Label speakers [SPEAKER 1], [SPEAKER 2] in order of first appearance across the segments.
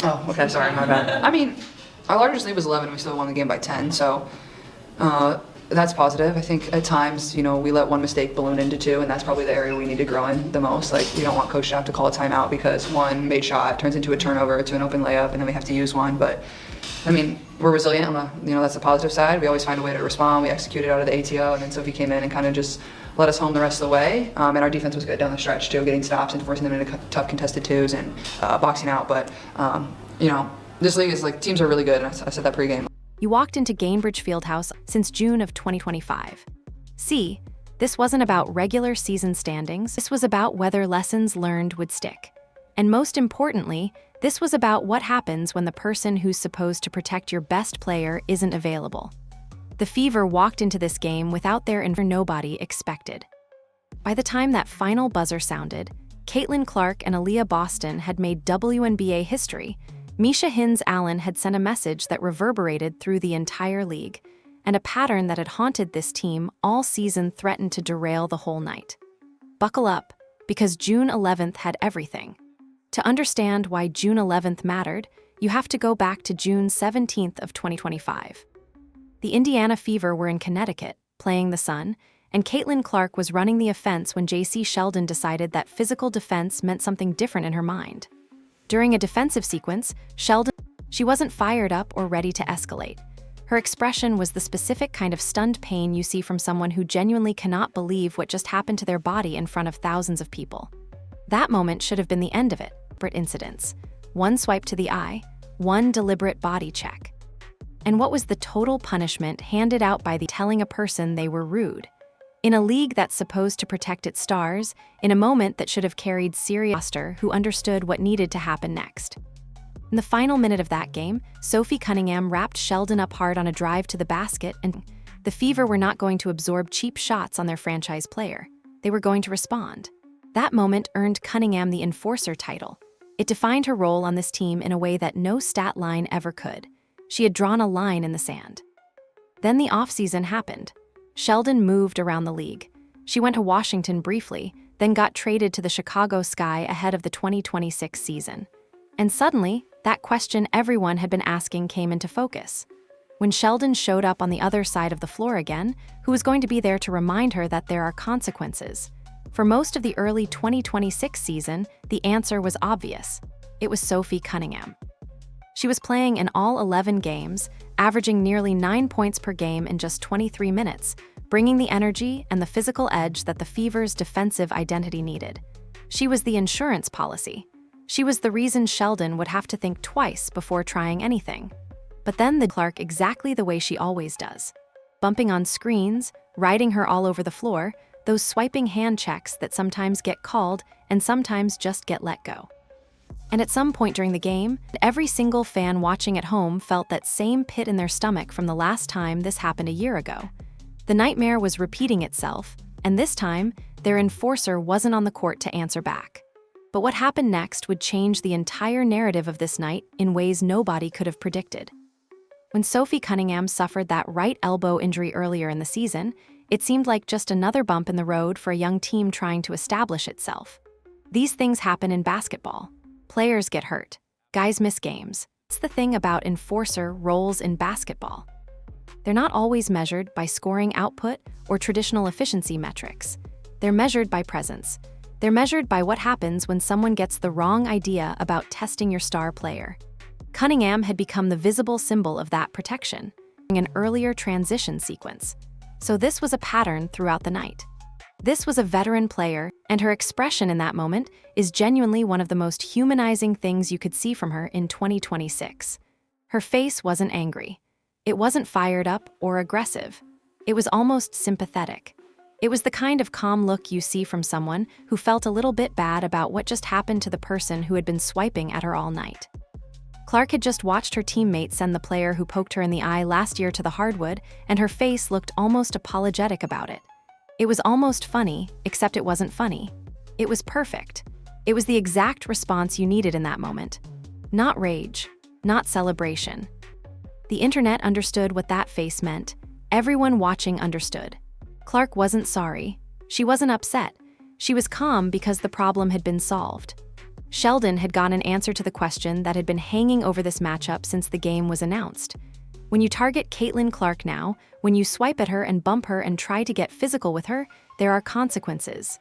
[SPEAKER 1] Oh, okay, sorry, my bad. I mean, our largest lead was 11, we still won the game by 10, so that's positive. I think at times, we let one mistake balloon into two, and that's probably the area we need to grow in the most. Like, we don't want coach to have to call a timeout because one made shot turns into a turnover to an open layup, and then we have to use one. But, I mean, we're resilient on that's the positive side. We always find a way to respond. We executed out of the ATO, and then Sophie came in and kind of just let us home the rest of the way. And our defense was good down the stretch, too, getting stops and forcing them into tough contested twos and boxing out. But, this league is like, teams are really good, and I said that pregame.
[SPEAKER 2] You walked into Gainbridge Fieldhouse since June of 2025. See, this wasn't about regular season standings. This was about whether lessons learned would stick. And most importantly, this was about what happens when the person who's supposed to protect your best player isn't available. The Fever walked into this game without their nobody expected. By the time that final buzzer sounded, Clark and Aaliyah Boston had made WNBA history. Misha Hines Allen had sent a message that reverberated through the entire league, and a pattern that had haunted this team all season threatened to derail the whole night. Buckle up, because June 11th had everything. To understand why June 11th mattered, you have to go back to June 17th of 2025. The Indiana Fever were in Connecticut, playing the Sun, and Clark was running the offense when JC Sheldon decided that physical defense meant something different in her mind. During a defensive sequence, she wasn't fired up or ready to escalate. Her expression was the specific kind of stunned pain you see from someone who genuinely cannot believe what just happened to their body in front of thousands of people. That moment should have been the end of it. Incidents. One swipe to the eye, one deliberate body check. And what was the total punishment handed out by the telling a person they were rude? In a league that's supposed to protect its stars, in a moment that should have carried serious roster who understood what needed to happen next. In the final minute of that game, Sophie Cunningham wrapped Sheldon up hard on a drive to the basket, and the Fever were not going to absorb cheap shots on their franchise player. They were going to respond. That moment earned Cunningham the enforcer title. It defined her role on this team in a way that no stat line ever could. She had drawn a line in the sand. Then the offseason happened. Sheldon moved around the league. She went to Washington briefly, then got traded to the Chicago Sky ahead of the 2026 season. And suddenly, that question everyone had been asking came into focus. When Sheldon showed up on the other side of the floor again, who was going to be there to remind her that there are consequences? For most of the early 2026 season, the answer was obvious. It was Sophie Cunningham. She was playing in all 11 games, averaging nearly 9 points per game in just 23 minutes, bringing the energy and the physical edge that the Fever's defensive identity needed. She was the insurance policy. She was the reason Sheldon would have to think twice before trying anything. But then Clark exactly the way she always does. Bumping on screens, riding her all over the floor, those swiping hand checks that sometimes get called and sometimes just get let go. And at some point during the game, every single fan watching at home felt that same pit in their stomach from the last time this happened a year ago. The nightmare was repeating itself, and this time, their enforcer wasn't on the court to answer back. But what happened next would change the entire narrative of this night in ways nobody could have predicted. When Sophie Cunningham suffered that right elbow injury earlier in the season, it seemed like just another bump in the road for a young team trying to establish itself. These things happen in basketball. Players get hurt. Guys miss games. That's the thing about enforcer roles in basketball. They're not always measured by scoring output or traditional efficiency metrics. They're measured by presence. They're measured by what happens when someone gets the wrong idea about testing your star player. Cunningham had become the visible symbol of that protection, in an earlier transition sequence. So this was a pattern throughout the night. This was a veteran player, and her expression in that moment is genuinely one of the most humanizing things you could see from her in 2026. Her face wasn't angry. It wasn't fired up or aggressive. It was almost sympathetic. It was the kind of calm look you see from someone who felt a little bit bad about what just happened to the person who had been swiping at her all night. Clark had just watched her teammate send the player who poked her in the eye last year to the hardwood, and her face looked almost apologetic about it. It was almost funny, except it wasn't funny. It was perfect. It was the exact response you needed in that moment. Not rage, not celebration. The internet understood what that face meant. Everyone watching understood. Clark wasn't sorry. She wasn't upset. She was calm because the problem had been solved. Sheldon had gotten an answer to the question that had been hanging over this matchup since the game was announced. When you target Caitlin Clark now, when you swipe at her and bump her and try to get physical with her, there are consequences.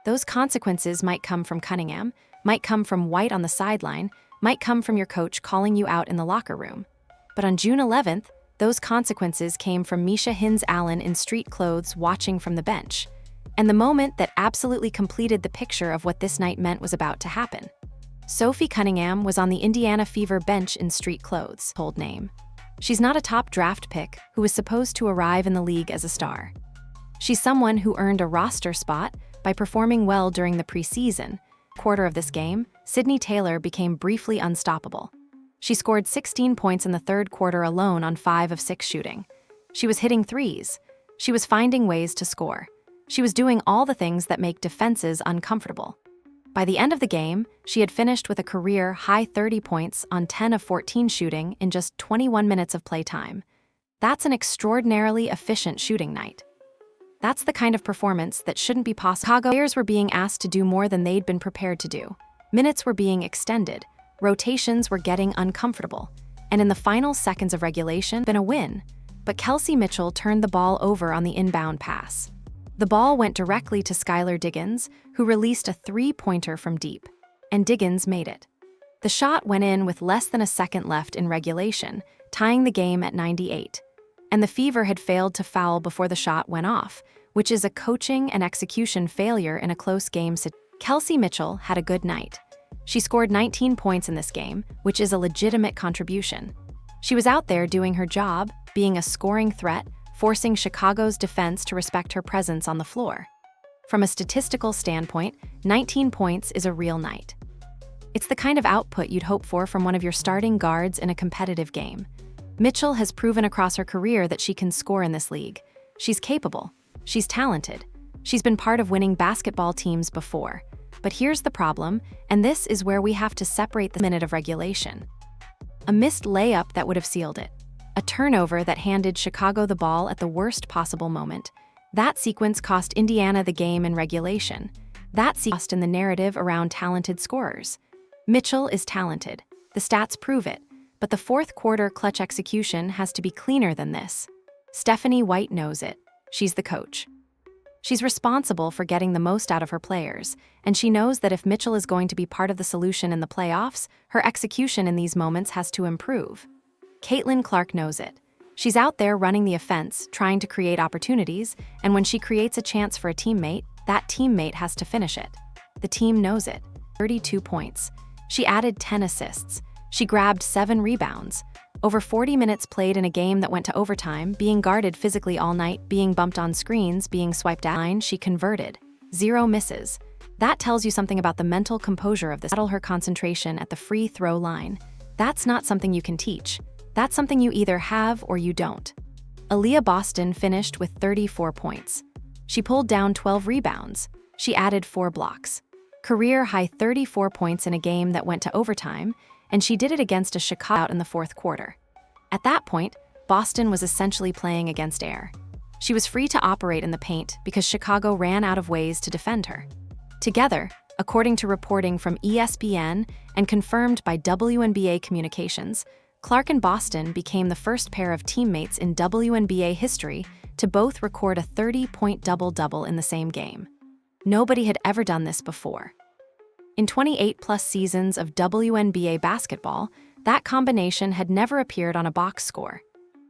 [SPEAKER 2] Those consequences might come from Cunningham, might come from White on the sideline, might come from your coach calling you out in the locker room. But on June 11th, those consequences came from Misha Hines Allen in street clothes watching from the bench. And the moment that absolutely completed the picture of what this night meant was about to happen. Sophie Cunningham was on the Indiana Fever bench in street clothes, old name. She's not a top draft pick who was supposed to arrive in the league as a star. She's someone who earned a roster spot by performing well during the preseason. Quarter of this game, Sydney Taylor became briefly unstoppable. She scored 16 points in the third quarter alone on 5 of 6 shooting. She was hitting threes. She was finding ways to score. She was doing all the things that make defenses uncomfortable. By the end of the game, she had finished with a career-high 30 points on 10 of 14 shooting in just 21 minutes of play time. That's an extraordinarily efficient shooting night. That's the kind of performance that shouldn't be possible. Chicago players were being asked to do more than they'd been prepared to do. Minutes were being extended. Rotations were getting uncomfortable. And in the final seconds of regulation, been a win. But Kelsey Mitchell turned the ball over on the inbound pass. The ball went directly to Skylar Diggins, who released a three-pointer from deep. And Diggins made it. The shot went in with less than a second left in regulation, tying the game at 98. And the Fever had failed to foul before the shot went off, which is a coaching and execution failure in a close game. Kelsey Mitchell had a good night. She scored 19 points in this game, which is a legitimate contribution. She was out there doing her job, being a scoring threat, forcing Chicago's defense to respect her presence on the floor. From a statistical standpoint, 19 points is a real night. It's the kind of output you'd hope for from one of your starting guards in a competitive game. Mitchell has proven across her career that she can score in this league. She's capable. She's talented. She's been part of winning basketball teams before. But here's the problem, and this is where we have to separate the minute of regulation. A missed layup that would have sealed it. A turnover that handed Chicago the ball at the worst possible moment. That sequence cost Indiana the game in regulation. That sequence cost in the narrative around talented scorers. Mitchell is talented. The stats prove it. But the fourth quarter clutch execution has to be cleaner than this. Stephanie White knows it. She's the coach. She's responsible for getting the most out of her players, and she knows that if Mitchell is going to be part of the solution in the playoffs, her execution in these moments has to improve. Caitlin Clark knows it. She's out there running the offense, trying to create opportunities, and when she creates a chance for a teammate, that teammate has to finish it. The team knows it. 32 points. She added 10 assists. She grabbed 7 rebounds. Over 40 minutes played in a game that went to overtime, being guarded physically all night, being bumped on screens, being swiped out. She converted. 0 misses. That tells you something about the mental composure of this. Battle her concentration at the free throw line. That's not something you can teach. That's something you either have or you don't. Aaliyah Boston finished with 34 points. She pulled down 12 rebounds. She added 4 blocks. Career-high 34 points in a game that went to overtime, and she did it against a Chicago out in the fourth quarter. At that point, Boston was essentially playing against air. She was free to operate in the paint because Chicago ran out of ways to defend her. Together, according to reporting from ESPN and confirmed by WNBA Communications, Clark and Boston became the first pair of teammates in WNBA history to both record a 30-point double-double in the same game. Nobody had ever done this before. In 28-plus seasons of WNBA basketball, that combination had never appeared on a box score.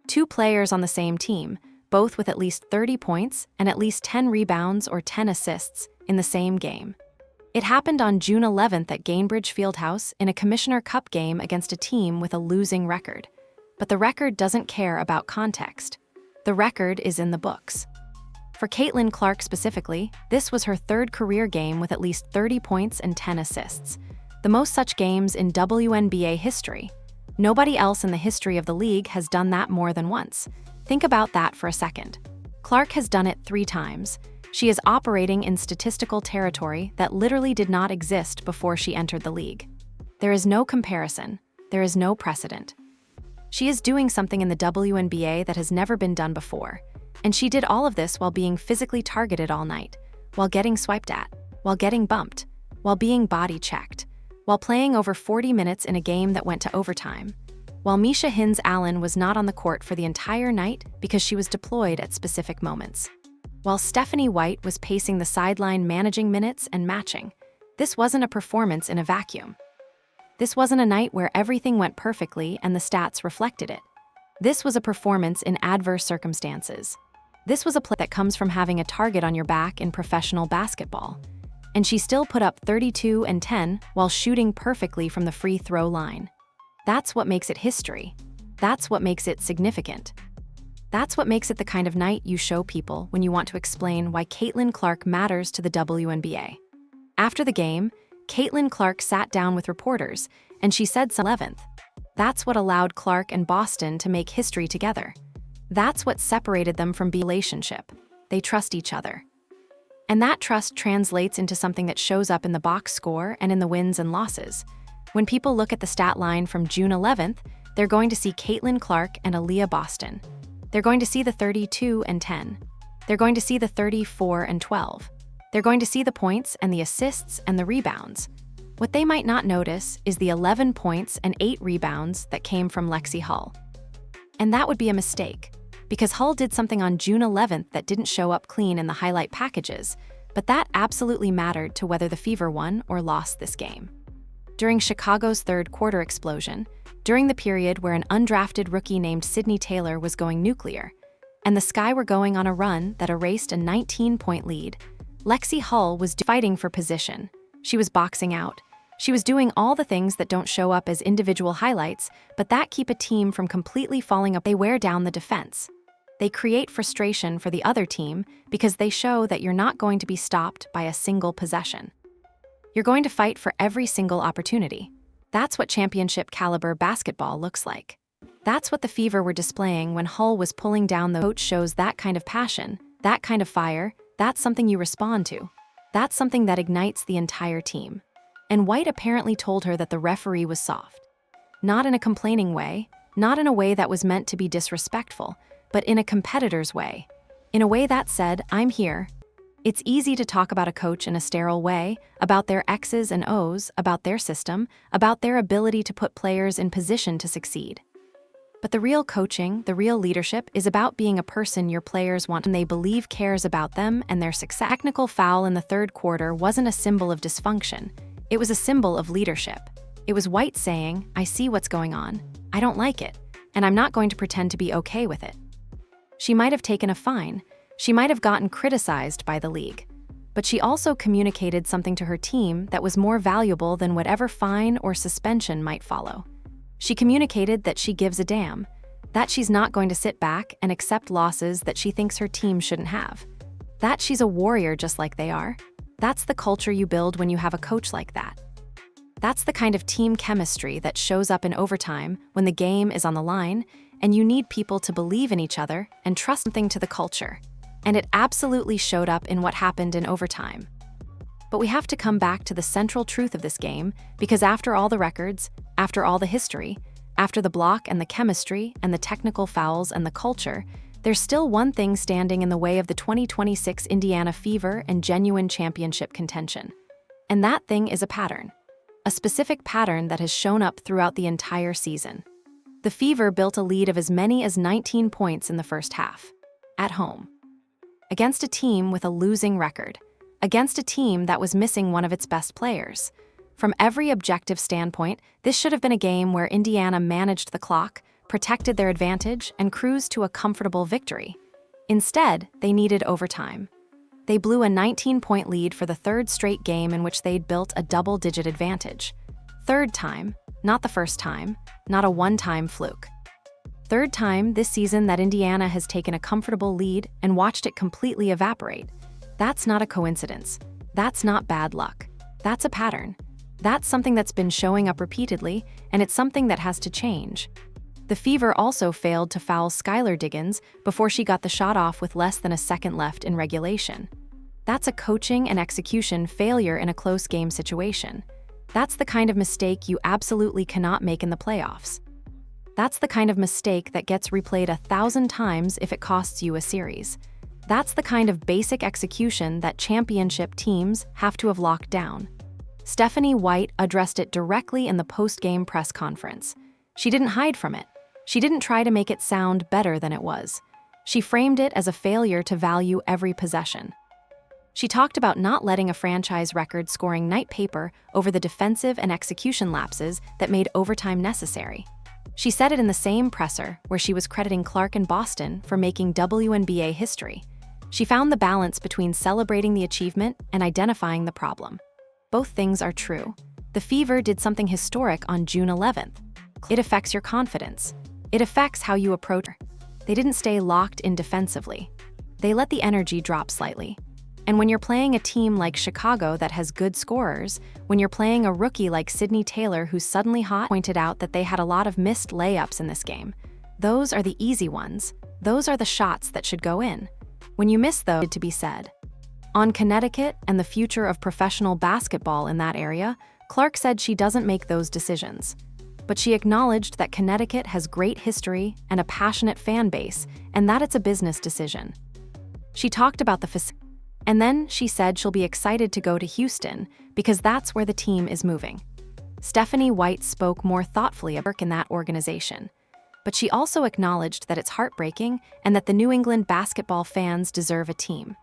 [SPEAKER 2] 2 players on the same team, both with at least 30 points and at least 10 rebounds or 10 assists in the same game. It happened on June 11th at Gainbridge Fieldhouse in a Commissioner Cup game against a team with a losing record. But the record doesn't care about context. The record is in the books. For Caitlin Clark specifically, this was her 3rd career game with at least 30 points and 10 assists. The most such games in WNBA history. Nobody else in the history of the league has done that more than once. Think about that for a second. Clark has done it 3 times. She is operating in statistical territory that literally did not exist before she entered the league. There is no comparison. There is no precedent. She is doing something in the WNBA that has never been done before. And she did all of this while being physically targeted all night, while getting swiped at, while getting bumped, while being body checked, while playing over 40 minutes in a game that went to overtime, while Misha Hines Allen was not on the court for the entire night because she was deployed at specific moments, while Stephanie White was pacing the sideline managing minutes and matching. This wasn't a performance in a vacuum. This wasn't a night where everything went perfectly and the stats reflected it. This was a performance in adverse circumstances. This was a play that comes from having a target on your back in professional basketball. And she still put up 32 and 10 while shooting perfectly from the free throw line. That's what makes it history. That's what makes it significant. That's what makes it the kind of night you show people when you want to explain why Caitlin Clark matters to the WNBA. After the game, Caitlin Clark sat down with reporters, and she said 11th. That's what allowed Clark and Boston to make history together. That's what separated them from the relationship. They trust each other. And that trust translates into something that shows up in the box score and in the wins and losses. When people look at the stat line from June 11th, they're going to see Caitlin Clark and Aaliyah Boston. They're going to see the 32 and 10. They're going to see the 34 and 12. They're going to see the points and the assists and the rebounds. What they might not notice is the 11 points and 8 rebounds that came from Lexi Hull. And that would be a mistake, because Hull did something on June 11th that didn't show up clean in the highlight packages, but that absolutely mattered to whether the Fever won or lost this game. During Chicago's third quarter explosion, during the period where an undrafted rookie named Sydney Taylor was going nuclear, and the Sky were going on a run that erased a 19-point lead, Lexi Hull was fighting for position. She was boxing out. She was doing all the things that don't show up as individual highlights, but that keep a team from completely falling apart. They wear down the defense. They create frustration for the other team because they show that you're not going to be stopped by a single possession. You're going to fight for every single opportunity. That's what championship-caliber basketball looks like. That's what the Fever were displaying when Hull was pulling down. The coach shows that kind of passion, that kind of fire. That's something you respond to. That's something that ignites the entire team. And White apparently told her that the referee was soft. Not in a complaining way, not in a way that was meant to be disrespectful, but in a competitor's way. In a way that said, I'm here. It's easy to talk about a coach in a sterile way, about their X's and O's, about their system, about their ability to put players in position to succeed. But the real coaching, the real leadership, is about being a person your players want and they believe cares about them and their success. Technical foul in the third quarter wasn't a symbol of dysfunction. It was a symbol of leadership. It was White saying, I see what's going on, I don't like it, and I'm not going to pretend to be okay with it. She might have taken a fine. She might have gotten criticized by the league. But she also communicated something to her team that was more valuable than whatever fine or suspension might follow. She communicated that she gives a damn, that she's not going to sit back and accept losses that she thinks her team shouldn't have, that she's a warrior just like they are. That's the culture you build when you have a coach like that. That's the kind of team chemistry that shows up in overtime when the game is on the line and you need people to believe in each other and trust something to the culture. And it absolutely showed up in what happened in overtime. But we have to come back to the central truth of this game because after all the records, after all the history, after the block and the chemistry and the technical fouls and the culture, there's still one thing standing in the way of the 2026 Indiana Fever and genuine championship contention. And that thing is a pattern. A specific pattern that has shown up throughout the entire season. The Fever built a lead of as many as 19 points in the first half. At home. Against a team with a losing record. Against a team that was missing one of its best players. From every objective standpoint, this should have been a game where Indiana managed the clock, protected their advantage, and cruised to a comfortable victory. Instead, they needed overtime. They blew a 19-point lead for the third straight game in which they'd built a double-digit advantage. Third time, not the first time, not a one-time fluke. Third time this season that Indiana has taken a comfortable lead and watched it completely evaporate. That's not a coincidence. That's not bad luck. That's a pattern. That's something that's been showing up repeatedly, and it's something that has to change. The Fever also failed to foul Skylar Diggins before she got the shot off with less than a second left in regulation. That's a coaching and execution failure in a close game situation. That's the kind of mistake you absolutely cannot make in the playoffs. That's the kind of mistake that gets replayed 1,000 times if it costs you a series. That's the kind of basic execution that championship teams have to have locked down. Stephanie White addressed it directly in the post-game press conference. She didn't hide from it. She didn't try to make it sound better than it was. She framed it as a failure to value every possession. She talked about not letting a franchise record scoring night paper over the defensive and execution lapses that made overtime necessary. She said it in the same presser where she was crediting Clark and Boston for making WNBA history. She found the balance between celebrating the achievement and identifying the problem. Both things are true. The Fever did something historic on June 11th. It affects your confidence. It affects how you approach. They didn't stay locked in defensively. They let the energy drop slightly. And when you're playing a team like Chicago that has good scorers, when you're playing a rookie like Sydney Taylor who's suddenly hot, pointed out that they had a lot of missed layups in this game. Those are the easy ones. Those are the shots that should go in. When you miss those, to be said. On Connecticut and the future of professional basketball in that area, Clark said she doesn't make those decisions. But she acknowledged that Connecticut has great history and a passionate fan base, and that it's a business decision. She talked about the facility. And then she said she'll be excited to go to Houston because that's where the team is moving. Stephanie White spoke more thoughtfully about work in that organization. But she also acknowledged that it's heartbreaking and that the New England basketball fans deserve a team.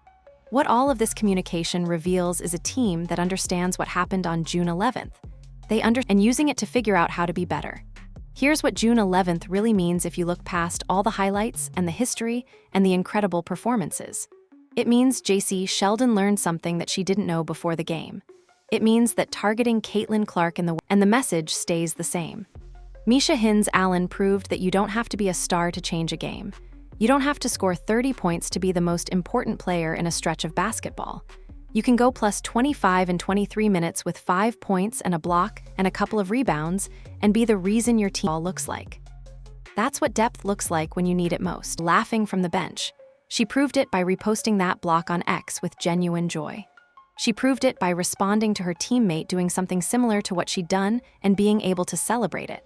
[SPEAKER 2] What all of this communication reveals is a team that understands what happened on June 11th. And using it to figure out how to be better. Here's what June 11th really means if you look past all the highlights and the history and the incredible performances. It means JC Sheldon learned something that she didn't know before the game. It means that targeting Caitlin Clark and the message stays the same. Misha Hines Allen proved that you don't have to be a star to change a game. You don't have to score 30 points to be the most important player in a stretch of basketball. You can go plus 25 and 23 minutes with 5 points and a block and a couple of rebounds and be the reason your team looks like. That's what depth looks like when you need it most. Laughing from the bench. She proved it by reposting that block on X with genuine joy. She proved it by responding to her teammate doing something similar to what she'd done and being able to celebrate it.